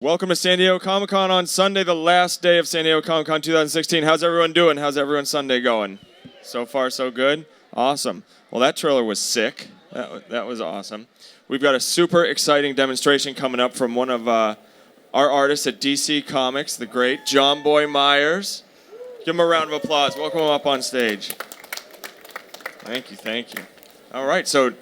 Welcome to San Diego Comic-Con on Sunday, the last day of San Diego Comic-Con 2016. How's everyone doing? How's everyone's Sunday going? So far, so good? Awesome. Well, that trailer was sick. That was awesome. We've got a super exciting demonstration coming up from one of our artists at DC Comics, the great Jonboy Meyers. Give him a round of applause. Welcome him up on stage. Thank you, thank you. All right, so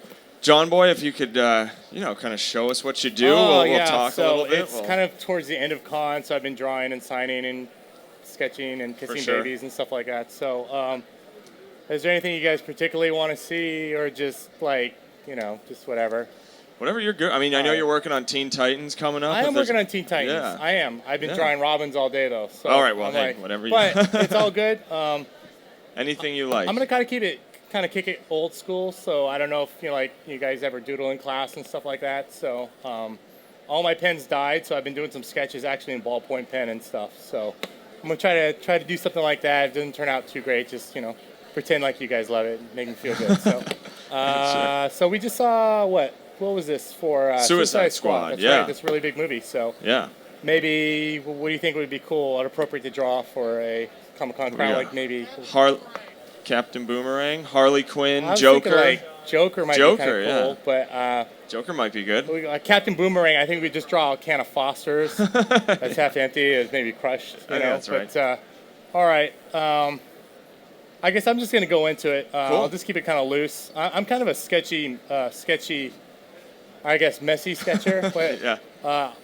Jonboy, if you could, kind of show us what you do. We'll talk a little bit. It's kind of towards the end of con, so I've been drawing and signing and sketching and kissing babies and stuff like that. So, is there anything you guys particularly want to see, or just just whatever? Whatever you're good. I mean, I know you're working on Teen Titans coming up. I am working on Teen Titans. Yeah. I am. I've been drawing Robins all day though. So all right. Well, whatever you. But it's all good. Anything you like. I'm gonna kind of kick it old school. So I don't know if you guys ever doodle in class and stuff like that. So all my pens died, so I've been doing some sketches actually in ballpoint pen and stuff. So I'm gonna try to do something like that. It didn't turn out too great. Just pretend like you guys love it, and make me feel good. So so we just saw what was this for? Suicide Squad. That's yeah, right, this really big movie. So yeah, maybe what do you think would be cool or appropriate to draw for a Comic-Con crowd? Like maybe Captain Boomerang, Harley Quinn, I was Joker. Thinking, Joker might be kind of cool, but Joker might be good. Captain Boomerang, I think we just draw a can of Foster's that's half empty, is maybe crushed. That's right. But all right, I guess I'm just gonna go into it. Cool. I'll just keep it kind of loose. I'm kind of a sketchy, I guess messy sketcher. But yeah.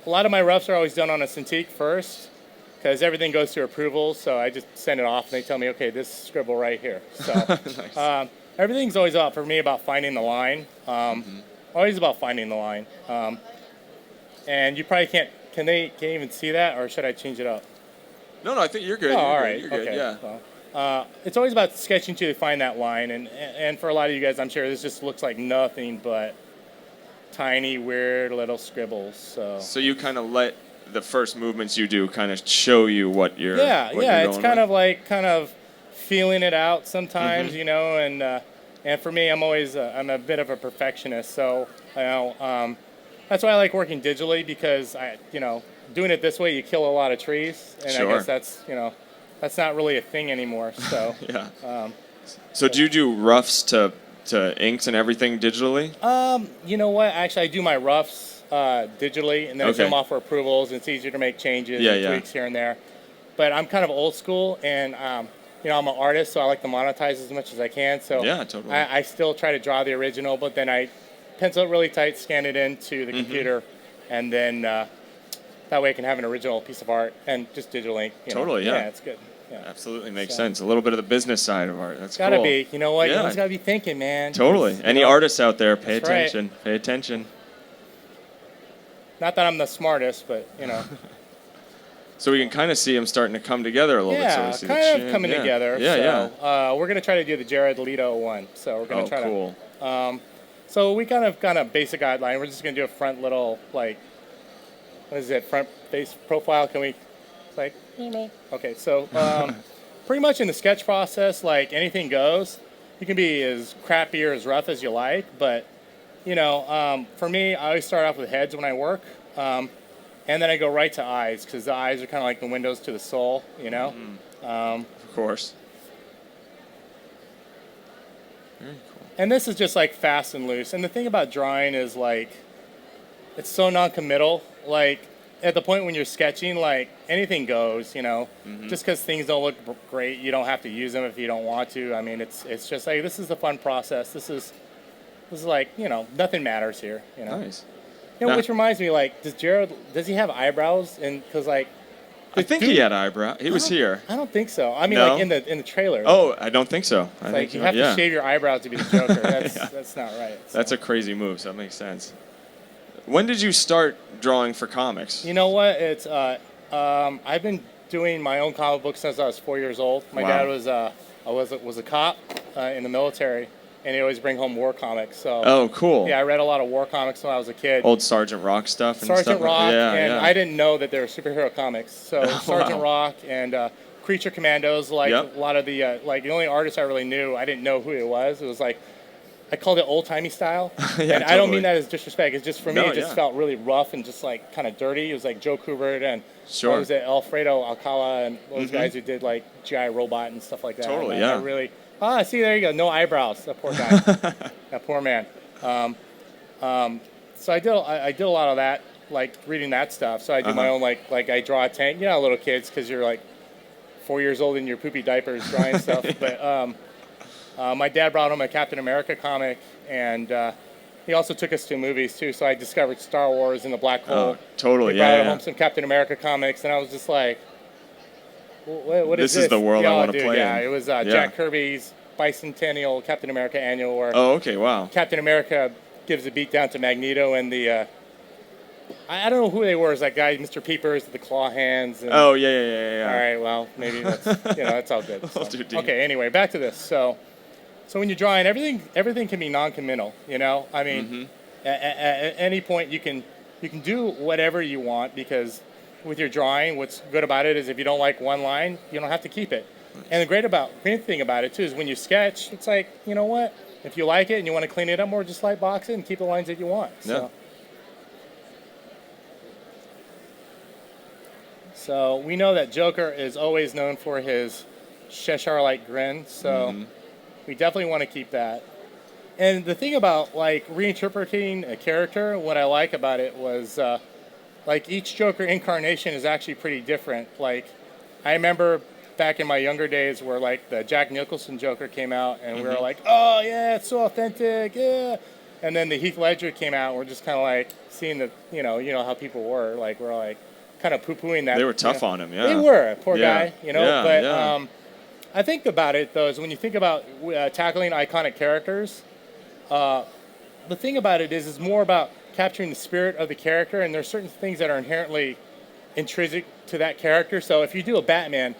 A lot of my roughs are always done on a Cintiq first, because everything goes through approvals, so I just send it off and they tell me, okay, this scribble right here. So nice. Everything's always for me about finding the line. Always about finding the line. And you probably can't even see that, or should I change it up? No, I think you're good. Oh, all right. You're good. Okay. Yeah. Well, it's always about sketching to find that line, and for a lot of you guys, I'm sure this just looks like nothing but tiny, weird little scribbles. So you kind of let the first movements you do kind of show you what you're it's kind of like feeling it out sometimes, and for me, I'm a bit of a perfectionist, so that's why I like working digitally, because doing it this way you kill a lot of trees, and sure. I guess that's not really a thing anymore. So yeah. So do you do roughs to inks and everything digitally? You know what? Actually, I do my roughs digitally, and then I send them off for approvals, and it's easier to make changes and tweaks here and there. But I'm kind of old school, and I'm an artist, so I like to monetize as much as I can. So yeah, totally. I still try to draw the original, but then I pencil it really tight, scan it into the computer, and then that way I can have an original piece of art and just digital ink. Totally, yeah. Yeah, it's good. Yeah. Absolutely makes sense. A little bit of the business side of art. That's gotta cool. be. You know what? You always gotta be thinking, man. Totally. Any artists out there, pay attention. Right. Pay attention. Not that I'm the smartest, but So we can kind of see them starting to come together a little bit. Yeah, So kind of coming together. Yeah, so, we're gonna try to do the Jared Leto one. So we're gonna try cool. to. So we kind of basic outline. We're just gonna do a front little what is it? Front face profile. Can we? Okay. So pretty much in the sketch process, anything goes. You can be as crappy or as rough as you like, but for me, I always start off with heads when I work, and then I go right to eyes, because the eyes are kind of like the windows to the soul, Of course. Very cool. And this is just fast and loose. And the thing about drawing is it's so non-committal. At the point when you're sketching, anything goes, just because things don't look great, you don't have to use them if you don't want to. I mean, it's just this is a fun process. This is nothing matters here, Nice. Which reminds me, does he have eyebrows? And because I think he had eyebrows. He was here. I don't think so. I mean, no? in the trailer. Oh, I don't think so. I think you have to shave your eyebrows to be the Joker. That's not right. So. That's a crazy move. So that makes sense. When did you start drawing for comics? You know what? It's I've been doing my own comic books since I was 4 years old. My dad was a cop in the military, and he always bring home war comics. So oh, cool. Yeah, I read a lot of war comics when I was a kid. Old Sergeant Rock stuff and Sergeant stuff. Rock, and I didn't know that they were superhero comics. So Sergeant Rock and Creature Commandos, a lot of the the only artist I really knew, I didn't know who he was. It was I called it old-timey style. Yeah, and I don't totally. mean that as disrespect. It's just, for me, No, it just yeah. felt really rough and just like kind of dirty. It was like Joe Kubert and Sure. what was it, Alfredo Alcala and those guys who did like GI Robot and stuff like that. Totally, And I yeah. really, see, there you go. No eyebrows. That poor guy. That poor man. So I did a lot of that, like reading that stuff. So I do my own, like I draw a tank. You know, little kids, because you're like 4 years old in your poopy diapers drawing stuff. But my dad brought home a Captain America comic, and he also took us to movies too. So I discovered Star Wars and the Black Hole. Oh, totally. He brought Yeah. home some Captain America comics, and I was just like, what is this? This is the world I want to dude, play yeah, in. it was Yeah. Jack Kirby's Bicentennial Captain America Annual, where Oh, okay. Wow. Captain America gives a beat down to Magneto, and the I don't know who they were. It's that guy, Mr. Peepers, with the claw hands. And, Oh, yeah. all right, well, maybe that's that's all good. I'll So. do deep. Okay, anyway, back to this. So when you're drawing, everything can be non-committal. I mean, at any point you can do whatever you want, because with your drawing, what's good about it is if you don't like one line, you don't have to keep it. And the great thing about it too is when you sketch, it's like, you know what? If you like it and you want to clean it up more, just light box it and keep the lines that you want. So we know that Joker is always known for his Cheshire-like grin, so we definitely want to keep that. And the thing about like reinterpreting a character, what I like about it was like each Joker incarnation is actually pretty different. Like I remember back in my younger days where like the Jack Nicholson Joker came out, and we were like, oh yeah, it's so authentic, yeah. And then the Heath Ledger came out, and we're just kind of like seeing the, you know how people were, like we're like kind of poo-pooing that. They were tough on him, yeah. They were, poor Yeah. guy, Yeah, but yeah. I think about it though is when you think about tackling iconic characters, the thing about it is more about capturing the spirit of the character, and there's certain things that are inherently intrinsic to that character. So if you do a Batman,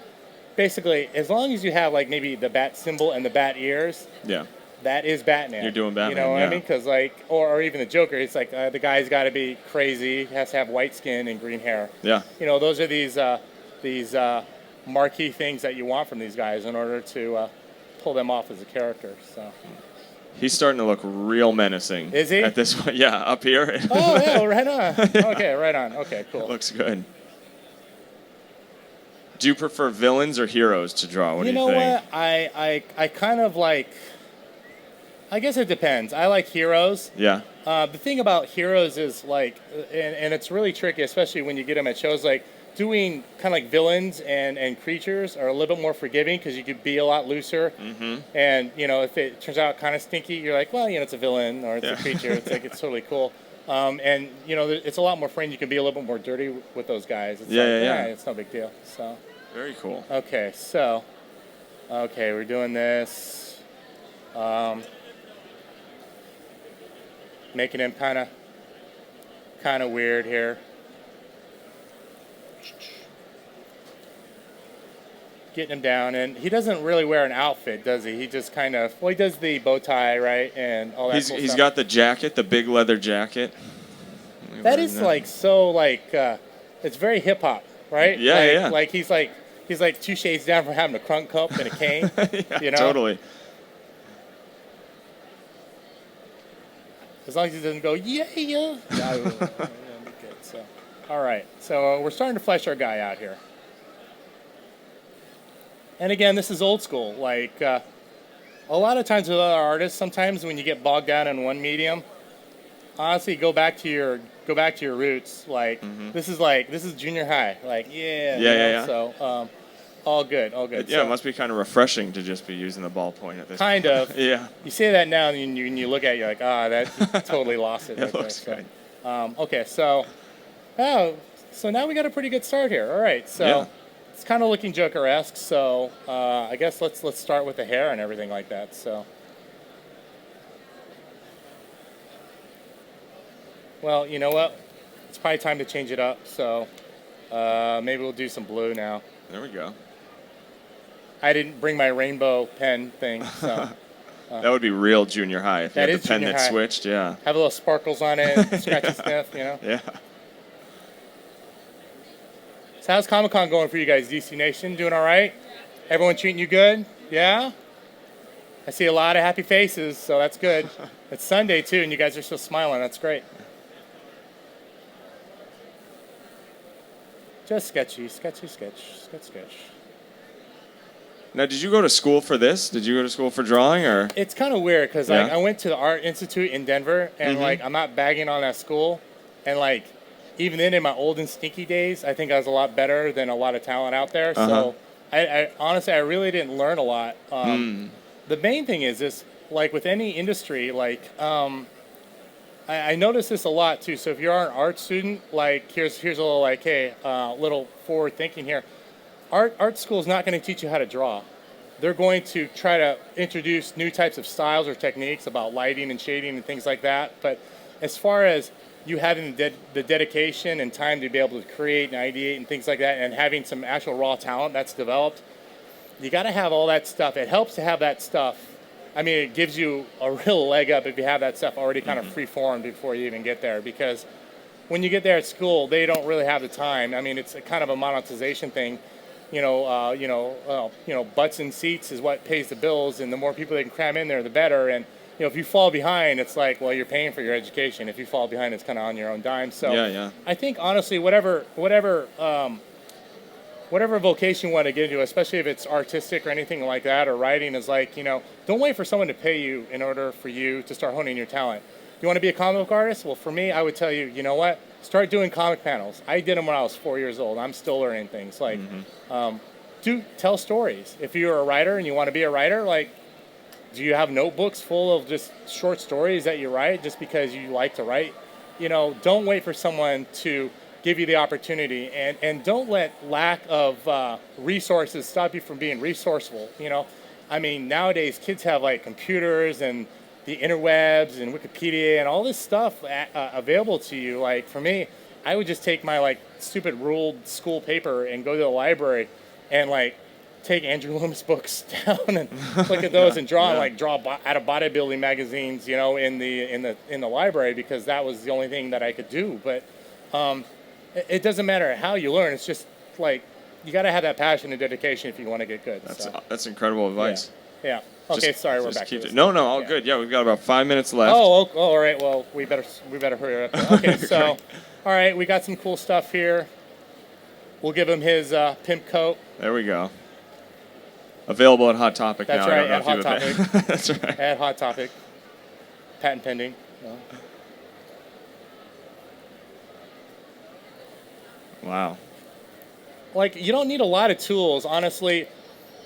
basically, as long as you have like maybe the bat symbol and the bat ears, Yeah. that is Batman. You're doing Batman, You know what yeah. I mean? Because like, or even the Joker, it's like the guy's got to be crazy, he has to have white skin and green hair. Yeah. Those are these marquee things that you want from these guys in order to pull them off as a character. So. He's starting to look real menacing. Is he? At this point, yeah, up here. Oh yeah, well, right on. Okay, right on. Okay, cool. Looks good. Do you prefer villains or heroes to draw? What do you think? You know what? I kind of like. I guess it depends. I like heroes. Yeah. The thing about heroes is like, and it's really tricky, especially when you get them at shows. Like doing kind of like villains and creatures are a little bit more forgiving because you could be a lot looser. Mm-hmm. And if it turns out kind of stinky, you're like, well, it's a villain or it's a creature. It's like it's totally cool. And it's a lot more fun. You can be a little bit more dirty with those guys. It's Yeah. It's no big deal. So. Very cool. Okay, so, we're doing this. Making him kind of weird here. Getting him down, and he doesn't really wear an outfit, does he? He just kind of, he does the bow tie, right, and all that. He's stuff. got the jacket, the big leather jacket. That is like so like it's very hip hop, right? Yeah. Like he's like 2 shades down from having a crunk cup and a cane. Totally. As long as he doesn't go, yeah. No, it'll be good. So, all right. So we're starting to flesh our guy out here. And again, this is old school. Like a lot of times with other artists, sometimes when you get bogged down in one medium, honestly, go back to your roots. Like this is junior high. Like Yeah. So all good. It must be kind of refreshing to just be using the ballpoint at this kind point. of. Yeah. You say that now, and you look at it, you're like, that totally lost it. It looks good. Okay, so now we got a pretty good start here. All right, so. Yeah. It's kind of looking Joker-esque, so I guess let's start with the hair and everything like that. So, well, you know what? It's probably time to change it up. So maybe we'll do some blue now. There we go. I didn't bring my rainbow pen thing, so That would be real junior high if you That had is the pen junior that high. switched. Yeah. have a little sparkles on it, scratch and sniff, Yeah. So how's Comic-Con going for you guys, DC Nation? Doing all right? Everyone treating you good? Yeah? I see a lot of happy faces, so that's good. It's Sunday, too, and you guys are still smiling. That's great. Just sketchy, sketchy, sketch. Now, did you go to school for this? Did you go to school for drawing, or? It's kind of weird because like Yeah. I went to the Art Institute in Denver, and like I'm not bagging on that school, and like even then in my old and stinky days, I think I was a lot better than a lot of talent out there. So I honestly I really didn't learn a lot. The main thing is this, like with any industry, like I notice this a lot too. So if you're an art student, like here's a little like hey, little forward thinking here. Art school is not going to teach you how to draw. They're going to try to introduce new types of styles or techniques about lighting and shading and things like that. But as far as you having the dedication and time to be able to create and ideate and things like that, and having some actual raw talent that's developed, you got to have all that stuff. It helps to have that stuff. I mean, it gives you a real leg up if you have that stuff already kind of free-formed before you even get there, because when you get there at school, they don't really have the time. I mean, it's a kind of a monetization thing. Butts and seats is what pays the bills, and the more people they can cram in there, the better. And if you fall behind, it's like, well, you're paying for your education. If you fall behind, it's kind of on your own dime. So I think honestly, whatever vocation you want to get into, especially if it's artistic or anything like that, or writing, is like, don't wait for someone to pay you in order for you to start honing your talent. You want to be a comic book artist? Well, for me, I would tell you, you know what? Start doing comic panels. I did them when I was 4 years old. I'm still learning things. Like, tell stories. If you're a writer and you want to be a writer, like, do you have notebooks full of just short stories that you write just because you like to write? Don't wait for someone to give you the opportunity, and don't let lack of resources stop you from being resourceful. I mean, nowadays kids have like computers and the interwebs and Wikipedia and all this stuff available to you. Like for me, I would just take my like stupid ruled school paper and go to the library and like take Andrew Loomis books down and look at those and draw out of bodybuilding magazines, in the library, because that was the only thing that I could do. But it doesn't matter how you learn. It's just like you got to have that passion and dedication if you want to get good. That's incredible advice. Yeah. Okay, sorry, we're back to this. No, all good. Yeah, we've got about 5 minutes left. Oh, all right. Well, we better hurry up. Okay, so, all right, we got some cool stuff here. We'll give him his pimp coat. There we go. Available at Hot Topic That's now. right, at Hot Topic. That's right. At Hot Topic. Patent pending. No. Wow. Like, you don't need a lot of tools, honestly.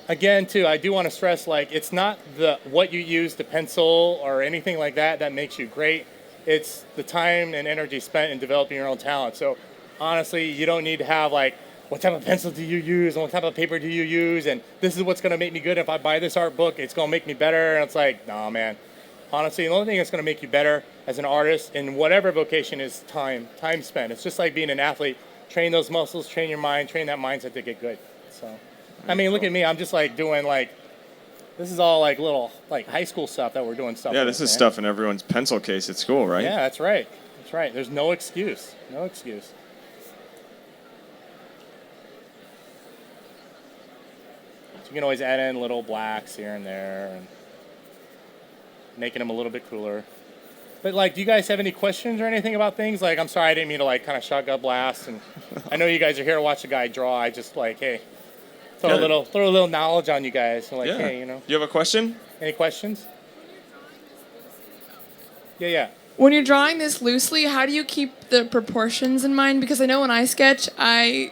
Again, too, I do want to stress, like, it's not what you use, the pencil or anything like that makes you great. It's the time and energy spent in developing your own talent. So, honestly, you don't need to have, like, what type of pencil do you use and what type of paper do you use, and this is what's going to make me good. If I buy this art book, it's going to make me better. And it's like, nah, man. Honestly, the only thing that's going to make you better as an artist in whatever vocation is time spent. It's just like being an athlete. Train those muscles, train your mind, train that mindset to get good. So, I mean, look at me. I'm just like doing like, this is all like little like high school stuff that we're doing stuff. Yeah, this is stuff in everyone's pencil case at school, right? Yeah, that's right. That's right. There's no excuse. No excuse. So you can always add in little blacks here and there and making them a little bit cooler. But like, do you guys have any questions or anything about things? Like, I'm sorry, I didn't mean to like kind of shotgun blast. And I know you guys are here to watch a guy draw. I just like, hey, throw a little knowledge on you guys. So like, hey, Do you have a question? Any questions? Yeah. When you're drawing this loosely, how do you keep the proportions in mind? Because I know when I sketch, the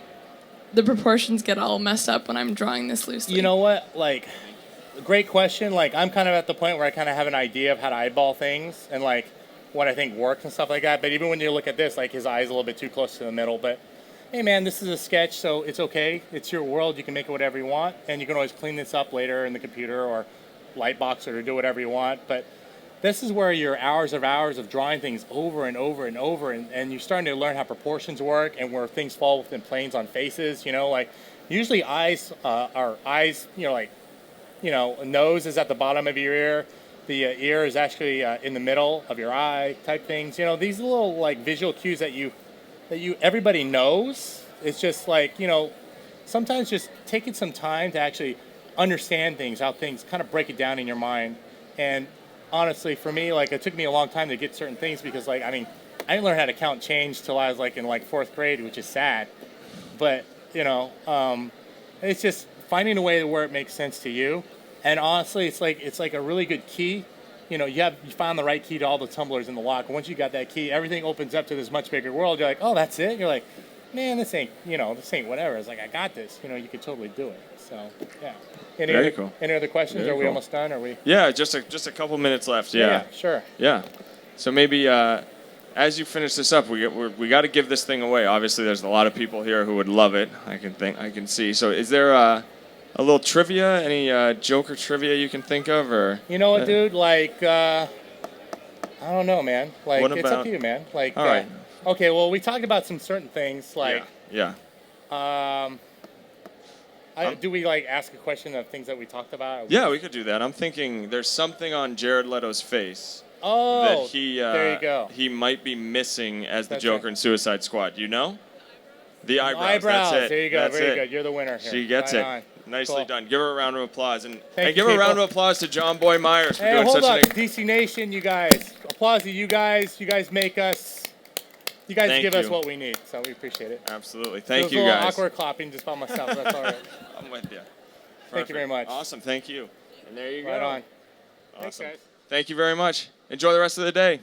proportions get all messed up when I'm drawing this loosely. You know what? Like, great question. Like, I'm kind of at the point where I kind of have an idea of how to eyeball things and like what I think works and stuff like that. But even when you look at this, like his eye's a little bit too close to the middle. But hey, man, this is a sketch, so it's okay. It's your world. You can make it whatever you want, and you can always clean this up later in the computer or lightbox it or do whatever you want. But this is where your hours of drawing things over and over and over, and you're starting to learn how proportions work and where things fall within planes on faces. Like usually eyes are eyes. A nose is at the bottom of your ear. The ear is actually in the middle of your eye type things. These little like visual cues that everybody knows. It's just like, sometimes just taking some time to actually understand things, how things kind of break it down in your mind. And honestly, for me, like, it took me a long time to get certain things because, like, I mean, I didn't learn how to count change till I was like in like 4th grade, which is sad. But it's just finding a way where it makes sense to you. And honestly, it's like a really good key. You found the right key to all the tumblers in the lock. And once you got that key, everything opens up to this much bigger world. You're like, oh, that's it. You're like, man, this ain't whatever. It's like, I got this. You could totally do it. So yeah. Very cool. Any other questions? Very Are we cool. almost done? Are we? Yeah, just a couple minutes left. Yeah. Sure. Yeah. So maybe as you finish this up, we got to give this thing away. Obviously, there's a lot of people here who would love it. I can see. So is there a little trivia? Any Joker trivia you can think of, or? You know what, dude? Like, I don't know, man. Like, it's up to you, man. Like, all right. Okay. Well, we talked about some certain things, like. Yeah. Do we like ask a question of things that we talked about? Yeah, we could do that. I'm thinking there's something on Jared Leto's face. Oh, that he, there you go. He might be missing as the That's Joker right. in Suicide Squad. You know? The eyebrows. Eyebrows. That's it. There you go. That's Very it. good. You're the winner here. She gets Right it. on. Nicely Cool. done. Give her a round of applause. And Thank give you, a round people. of applause to Jonboy Meyers for Hey, doing hold such up. DC Nation, you guys. Applause to you guys. You guys make us. You guys Thank give you. us what we need, so we appreciate it. Absolutely. It Thank was you, a little guys. awkward clapping just by myself. That's all right. I'm with you. Thank you very much. Awesome. Thank you. And there you go. Right on. Awesome. Thanks, guys. Thank you very much. Enjoy the rest of the day.